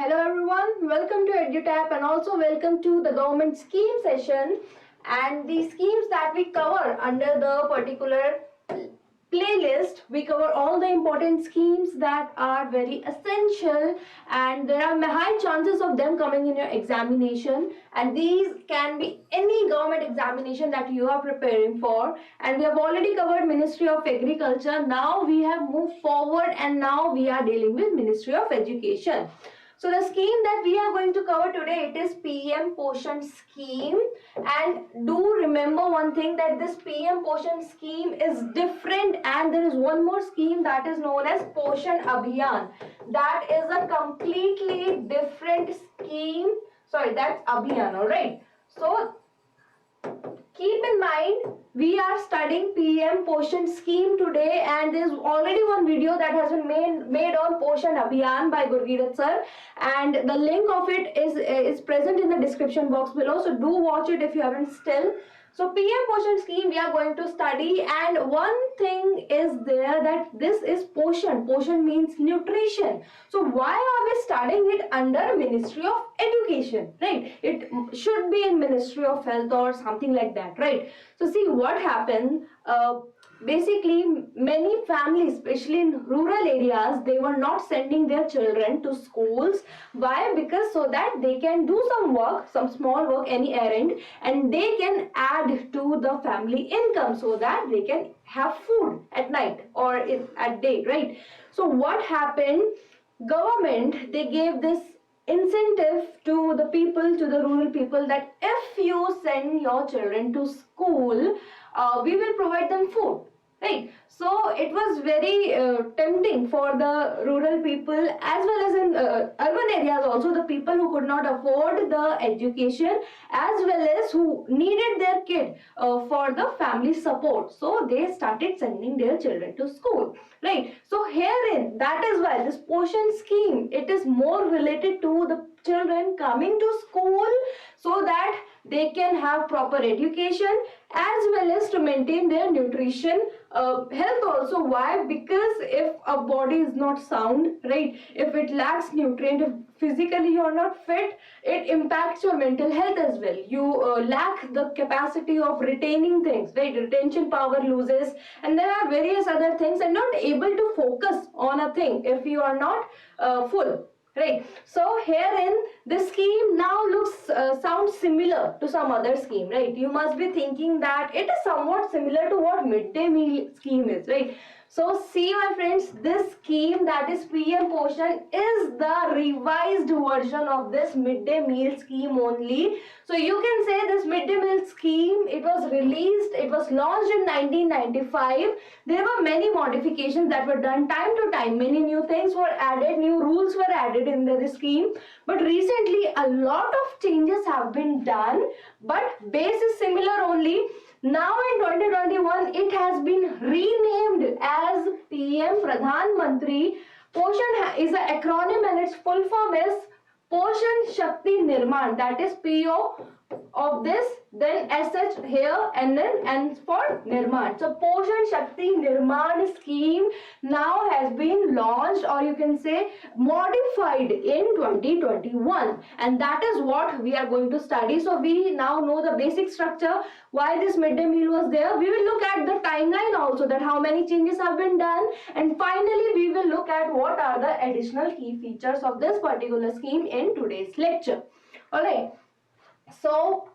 Hello everyone, welcome to EduTap and also welcome to the government scheme session, and the schemes that we cover under the particular playlist. We cover all the important schemes that are very essential and there are high chances of them coming in your examination, and these can be any government examination that you are preparing for. And we have already covered Ministry of Agriculture. Now we have moved forward and now we are dealing with Ministry of Education. So the scheme that we are going to cover today, it is PM POSHAN Scheme. And do remember one thing, that this PM POSHAN Scheme is different, and there is one more scheme that is known as POSHAN Abhiyan. That is a completely different scheme. Sorry, that's Abhiyan, alright. So keep in mind, we are studying PM POSHAN Scheme today, and there is already one video that has been made on POSHAN Abhiyan by Gurgeerat sir, and the link of it is present in the description box below. So do watch it if you haven't still. So PM POSHAN Scheme we are going to study, and one thing is there that this is POSHAN. POSHAN means nutrition. So why are we studying it under Ministry of Education, right? It should be in Ministry of Health or something like that, right? So see what happened. Basically, many families, especially in rural areas, they were not sending their children to schools. Why? Because so that they can do some work, some small work, any errand, and they can add to the family income so that they can have food at night or at day, right? So what happened? Government, they gave this incentive to the people, to the rural people, that if you send your children to school, we will provide them food, right? So it was very tempting for the rural people as well as in urban areas also, the people who could not afford the education as well as who needed their kid for the family support. So they started sending their children to school, right? So herein, that is why this POSHAN scheme, it is more related to the children coming to school so that they can have proper education as well as to maintain their nutrition, health also. Why? Because if a body is not sound, right, if it lacks nutrient, if physically you are not fit, it impacts your mental health as well. You lack the capacity of retaining things, right? Retention power loses, and there are various other things, and not able to focus on a thing if you are not full, right? So herein, this scheme now looks sounds similar to some other scheme, right? You must be thinking that it is somewhat similar to what midday meal scheme is, right? So see my friends, this scheme, that is PM POSHAN, is the revised version of this midday meal scheme only. So you can say this midday meal scheme, it was released, it was launched in 1995. There were many modifications that were done time to time. Many new things were added, new rules were added in the scheme. But recently a lot of changes have been done, but base is similar only. Now in 2021, it has been renamed as PM Pradhan Mantri. POSHAN is an acronym and its full form is POSHAN Shakti Nirman. That is PO of this, then SH here, and then N for Nirman. So POSHAN Shakti Nirman scheme now has been launched, or you can say modified, in 2021, and that is what we are going to study. So we now know the basic structure, why this midday meal was there. We will look at the timeline also, that how many changes have been done, and finally we will look at what are the additional key features of this particular scheme in today's lecture. All right. So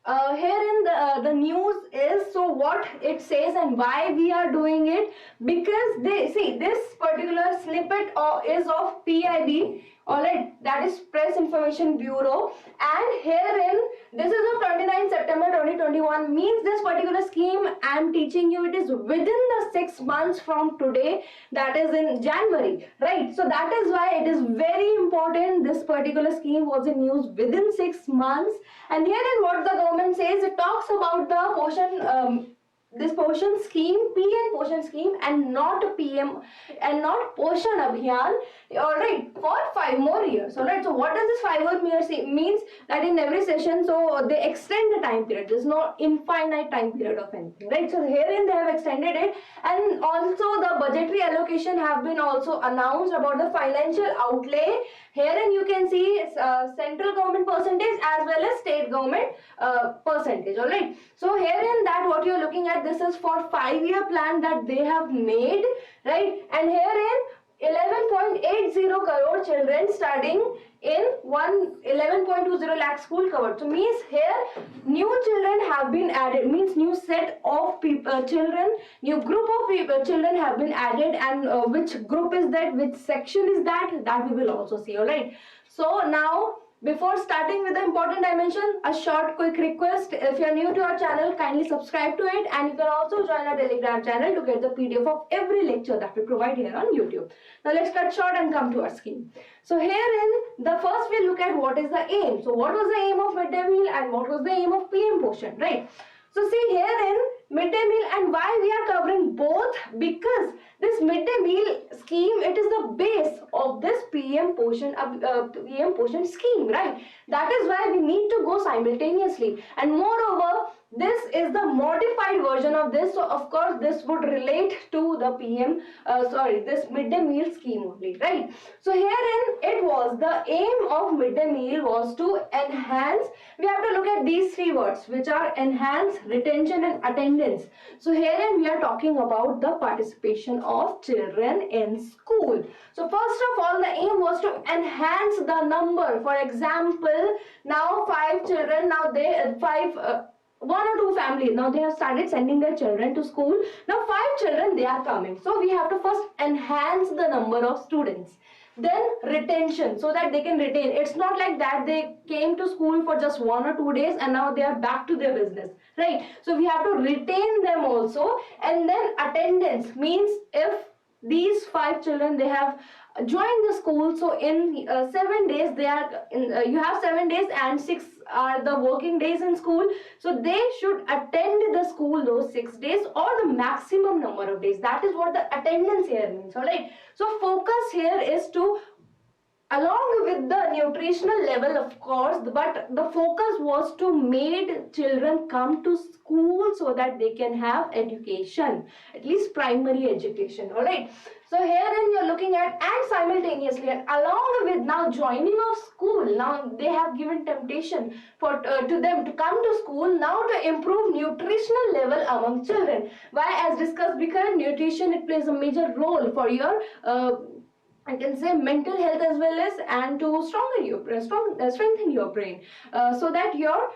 herein the news is, so what it says and why we are doing it, because they see this particular snippet is of PIB, alright, that is Press Information Bureau, and herein this is of 29 September 2021, means this particular scheme I am teaching you, it is within the 6 months from today, that is in January, right? So that is why it is very important. This particular scheme was in use within 6 months, and herein what the government says, it talks about the POSHAN this POSHAN scheme, PM POSHAN scheme, and not PM and not POSHAN Abhiyan, alright, for 5 more years. Alright, so what does this 5 more years means? That in every session, so they extend the time period. There's no infinite time period of anything, right? So herein they have extended it, and also the budgetary allocation have been also announced about the financial outlay. Herein you can see central government percentage as well as state government percentage. Alright, so herein that what you're looking at, this is for 5-year plan that they have made, right? And herein 11.80 crore children studying in 11.20 lakh school covered. So means here new children have been added, means new set of people, children, new group of people, children have been added, and which group is that, which section is that we will also see. Alright, so now before starting with the important dimension, a short quick request. If you are new to our channel, kindly subscribe to it, and you can also join our Telegram channel to get the PDF of every lecture that we provide here on YouTube. Now let's cut short and come to our scheme. So herein, the first we look at what is the aim. So what was the aim of midday meal and what was the aim of PM POSHAN, right? So see herein, midday meal, and why we are covering both, because this midday meal scheme, it is the base of this PM POSHAN scheme, right? That is why we need to go simultaneously, and moreover this is the modified version of this, so of course this would relate to the this midday meal scheme only, right? So herein it was, the aim of midday meal was to enhance, we have to look at these 3 words, which are enhance, retention and attendance. So herein we are talking about the participation of children in school. So first of all, the aim was to enhance the number. For example, now 5 children, now they 1 or 2 families, now they have started sending their children to school. Now 5 children, they are coming. So we have to first enhance the number of students. Then retention, so that they can retain. It's not like that they came to school for just 1 or 2 days and now they are back to their business, right? So we have to retain them also. And then attendance means if these 5 children, they have joined the school, so in 7 days they are you have 7 days and 6 are the working days in school, so they should attend the school those 6 days or the maximum number of days. That is what the attendance here means. All right, so focus here is to, along with the nutritional level of course, but the focus was to make children come to school so that they can have education, at least primary education. All right, so herein you're looking at, and simultaneously and along with now joining of school, now they have given temptation for to them to come to school now to improve nutritional level among children. Why? As discussed because nutrition, it plays a major role for your I can say mental health as well as, and to strengthen your brain, so that your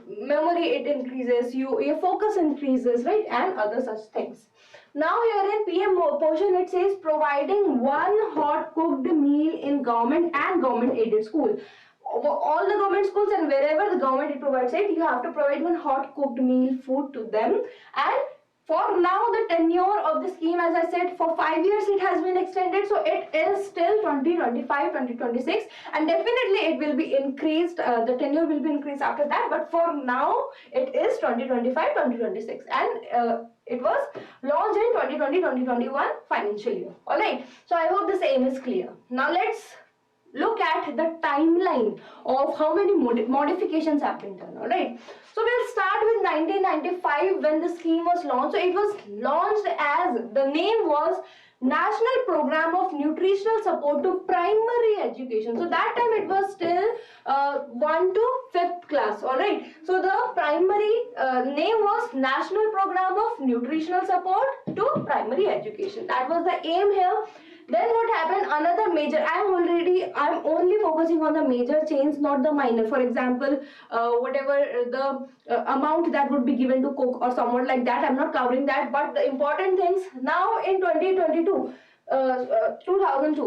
memory, it increases, your focus increases, right, and other such things. Now here in PM POSHAN, it says providing 1 hot cooked meal in government and government aided school. All the government schools and wherever the government it provides it, you have to provide 1 hot cooked meal food to them. And for now, the tenure of the scheme, as I said, for 5 years it has been extended, so it is still 2025, 2026, and definitely it will be increased, the tenure will be increased after that, but for now it is 2025, 2026, and it was launched in 2020-2021 financial year. Alright, so I hope this aim is clear. Now let's look at the timeline of how many modifications have been done. Alright, so we'll start with 1995 when the scheme was launched. So it was launched as, the name was National Program of Nutritional Support to Primary Education. So that time it was still 1 to 5th class. Alright, so the primary name was National Program of Nutritional Support to Primary Education. That was the aim here. Then what happened, another major, I'm only focusing on the major change, not the minor. For example, whatever the amount that would be given to cook or somewhat like that, I'm not covering that. But the important things, now in 2002,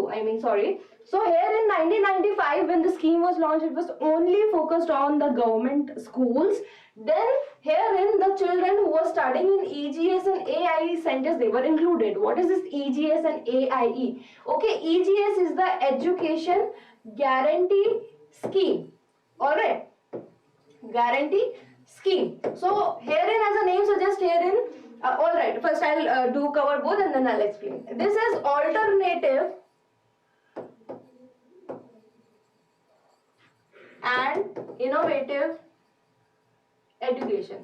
I mean, sorry. So here in 1995, when the scheme was launched, it was only focused on the government schools. Then herein the children who were studying in EGS and AIE centers, they were included. What is this EGS and AIE? Okay, EGS is the Education Guarantee Scheme. Alright, Guarantee Scheme. So herein, as the name suggests, herein, alright, first I'll do cover both and then I'll explain. This is alternative innovative education.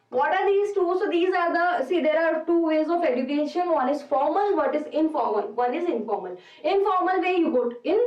What are these two? So these are the, see, there are two ways of education. One is formal, one is informal. One is informal. Informal way, you go in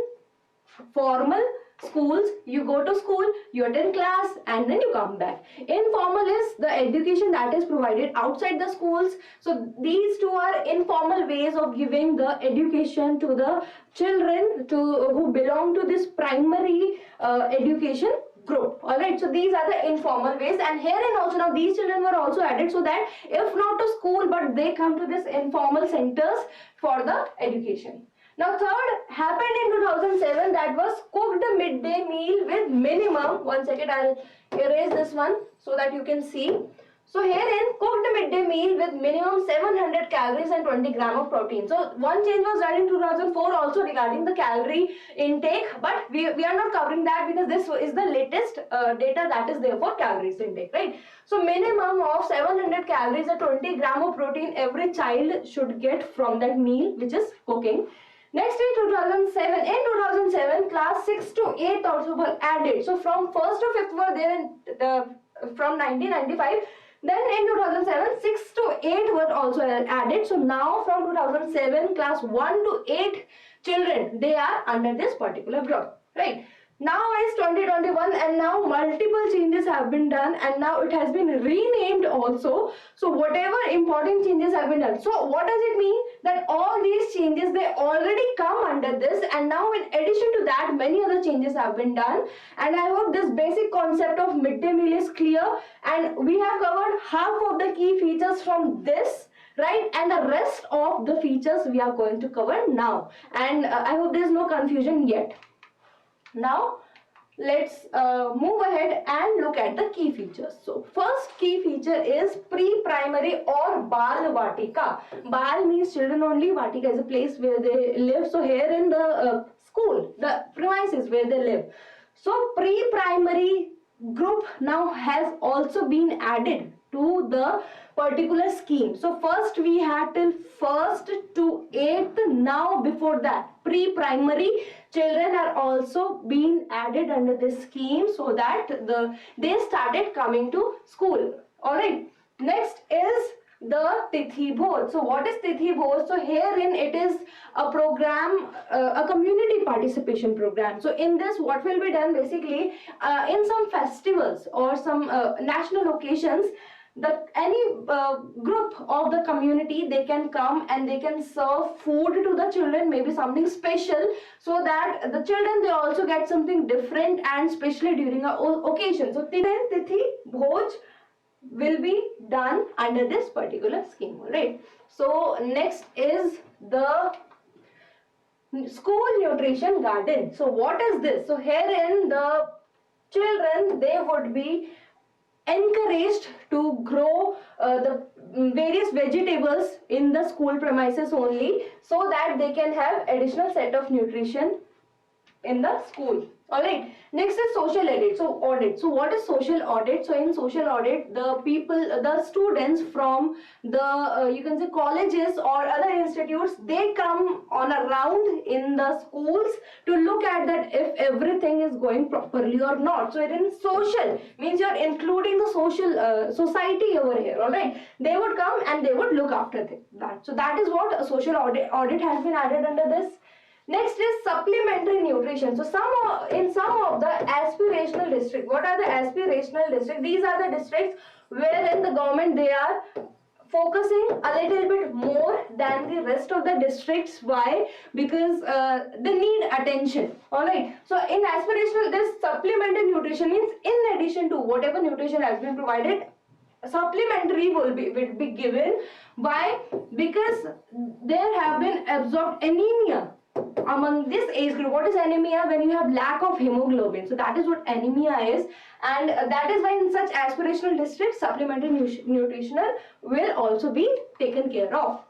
formal schools, you go to school, you attend class, and then you come back. Informal is the education that is provided outside the schools. So these two are informal ways of giving the education to the children who belong to this primary education group. All right, so these are the informal ways, and herein also now these children were also added so that if not to school but they come to this informal centers for the education. Now third happened in 2007, that was cooked midday meal with minimum, one second, I'll erase this one so that you can see. So herein cooked midday meal with minimum 700 calories and 20 gram of protein. So one change was done in 2004 also regarding the calorie intake, but we are not covering that because this is the latest data that is there for calories intake, right? So minimum of 700 calories and 20 gram of protein every child should get from that meal which is cooking. Next in 2007, class 6 to 8 also were added. So from 1st to 5th were there from 1995. Then in 2007, 6 to 8 were also added. So now from 2007, class 1 to 8 children, they are under this particular group, right? Now is 2021 and now multiple changes have been done and now it has been renamed also. So whatever important changes have been done. So what does it mean? That all these changes, they already come under this, and now in addition to that many other changes have been done, and I hope this basic concept of midday meal is clear, and we have covered half of the key features from this, right, and the rest of the features we are going to cover now, and I hope there is no confusion yet. Now let's move ahead and look at the key features. So first key feature is pre-primary or Bal Vatika. Bal means children only, Vatika is a place where they live. So here in the school, the premises where they live. So pre-primary group now has also been added to the particular scheme. So first we had till 1st to 8th. Now before that pre-primary children are also being added under this scheme so that they started coming to school. All right, next is the Tithi Bhoj. So what is Tithi Bhoj? So herein it is a program, a community participation program. So in this what will be done basically, in some festivals or some national occasions, any group of the community, they can come and they can serve food to the children, maybe something special, so that the children, they also get something different and especially during a occasion. So Tithi Bhoj will be done under this particular scheme, right? So next is the school nutrition garden. So what is this? So herein the children, they would be encouraged to grow the various vegetables in the school premises only, so that they can have additional set of nutrition in the school. All right, next is social audit. So what is social audit? So in social audit, the students from the you can say colleges or other institutes, they come on a round in the schools to look at that if everything is going properly or not. So in social means you're including the social society over here. All right, they would come and they would look after that. So that is what a social audit has been added under this. Next is supplementary nutrition. So in some of the aspirational districts, what are the aspirational districts? These are the districts wherein the government, they are focusing a little bit more than the rest of the districts. Why? Because they need attention. All right. So in aspirational, this supplementary nutrition means in addition to whatever nutrition has been provided, supplementary will be given. Why? Because there have been absorbed anemia among this age group. What is anemia? When you have lack of hemoglobin. So that is what anemia is, and that is why in such aspirational districts supplementary nutritional will also be taken care of.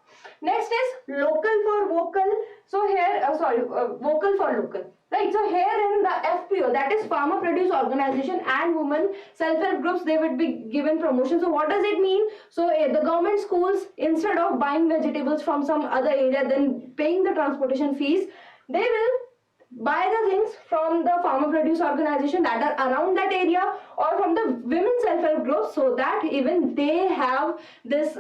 Next is local for vocal. So here vocal for local, right? So here in the FPO, that is farmer produce organization and women self-help groups, they would be given promotion. So what does it mean? So the government schools, instead of buying vegetables from some other area, then paying the transportation fees, they will buy the things means from the farmer produce organization that are around that area, or from the women self-help groups, so that even they have this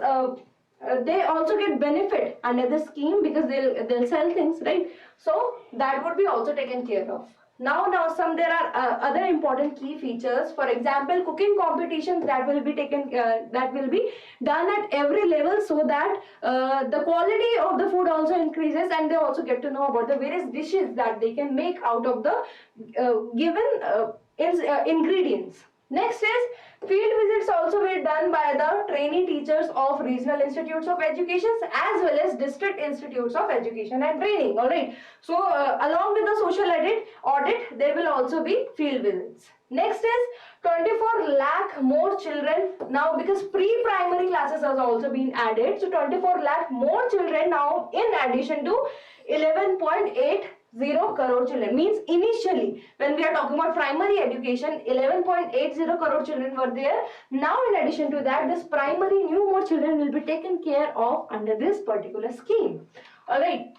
they also get benefit under the scheme, because they'll sell things, right? So that would be also taken care of. Now there are other important key features. For example, cooking competitions that will be taken that will be done at every level, so that the quality of the food also increases, and they also get to know about the various dishes that they can make out of the given ingredients. Next is field visits also be done by the trainee teachers of regional institutes of education as well as district institutes of education and training. All right. So along with the social audit, there will also be field visits. Next is 24 lakh more children now, because pre-primary classes has also been added. So 24 lakh more children now, in addition to 11.80 crore children. Means initially when we are talking about primary education, 11.80 crore children were there. Now in addition to that, this primary new more children will be taken care of under this particular scheme. Alright.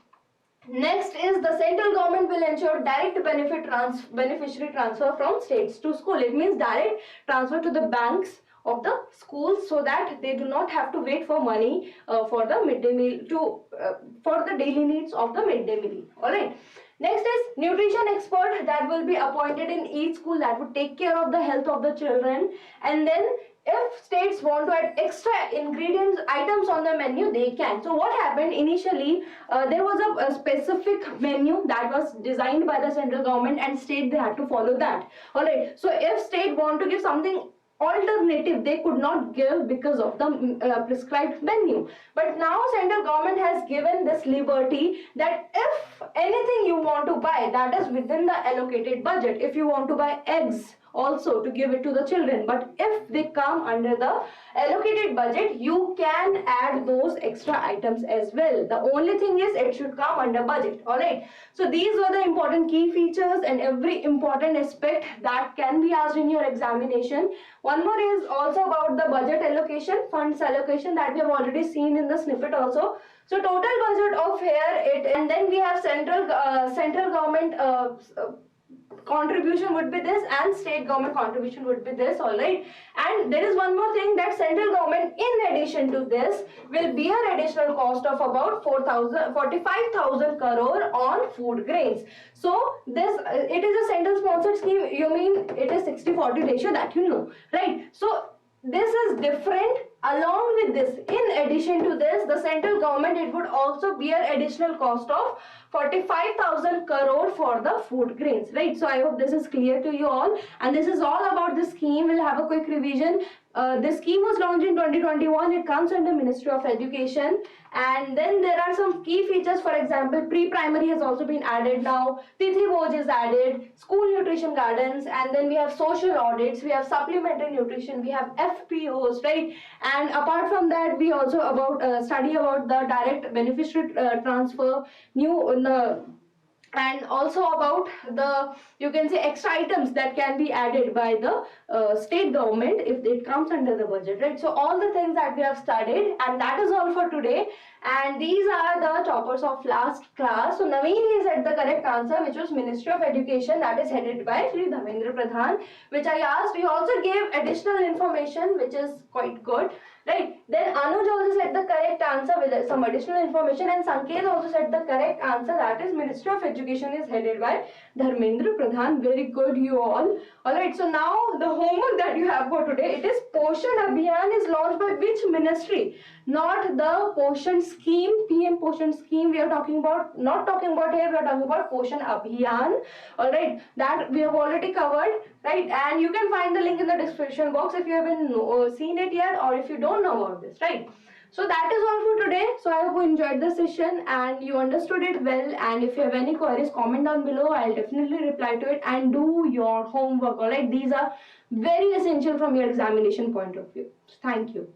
Next is the central government will ensure direct beneficiary transfer from states to school. It means direct transfer to the banks of the schools, so that they do not have to wait for money for the midday meal for the daily needs of the midday meal. All right. Next is nutrition expert that will be appointed in each school, that would take care of the health of the children. And then if states want to add extra ingredients items on the menu, they can. So what happened initially, there was a specific menu that was designed by the central government, and state they had to follow that. All right. So if state want to give something alternative, they could not give because of the prescribed menu. But now central government has given this liberty that if anything you want to buy that is within the allocated budget, if you want to buy eggs also to give it to the children, but if they come under the allocated budget, you can add those extra items as well. The only thing is it should come under budget. All right. So these were the important key features and every important aspect that can be asked in your examination. One more is also about the budget allocation, funds allocation, that we have already seen in the snippet also. So total budget of here and then we have central government contribution would be this, and state government contribution would be this. All right. And there is one more thing, that central government in addition to this will bear additional cost of about 45,000 crore on food grains. So this it is a central sponsored scheme. You mean it is 60-40 ratio, that you know, right? So this is different. Along with this, in addition to this, the central government, it would also bear additional cost of 45,000 crore for the food grains, right? So I hope this is clear to you all, and this is all about the scheme. We'll have a quick revision. This scheme was launched in 2021. It comes under Ministry of Education, and then there are some key features. For example, pre-primary has also been added now. Tithi Bhoj is added, school nutrition gardens, and then we have social audits, we have supplementary nutrition, we have FPOs, right? And apart from that, we also study about the direct beneficiary transfer, and also about the, you can say, extra items that can be added by the state government if it comes under the budget, right? So all the things that we have studied, and that is all for today. And these are the toppers of last class. So Naveen is at the correct answer, which was Ministry of Education, that is headed by Shri Dharmendra Pradhan, which I asked. We also gave additional information, which is quite good, right? Then Anuj also said the correct answer with some additional information, and Sanket also said the correct answer, that is Ministry of Education is headed by Dharmendra Pradhan. Very good, you all. Alright, so now the homework that you have for today, it is POSHAN Abhiyan is launched by which ministry? Not the POSHAN scheme, PM POSHAN scheme we are talking about, not talking about here, we are talking about POSHAN Abhiyan. Alright, that we have already covered, right? And you can find the link in the description box if you haven't seen it yet, or if you don't know about this, right? So that is all for today. So I hope you enjoyed the session and you understood it well. And if you have any queries, comment down below. I'll definitely reply to it, and do your homework. Alright, these are very essential from your examination point of view. Thank you.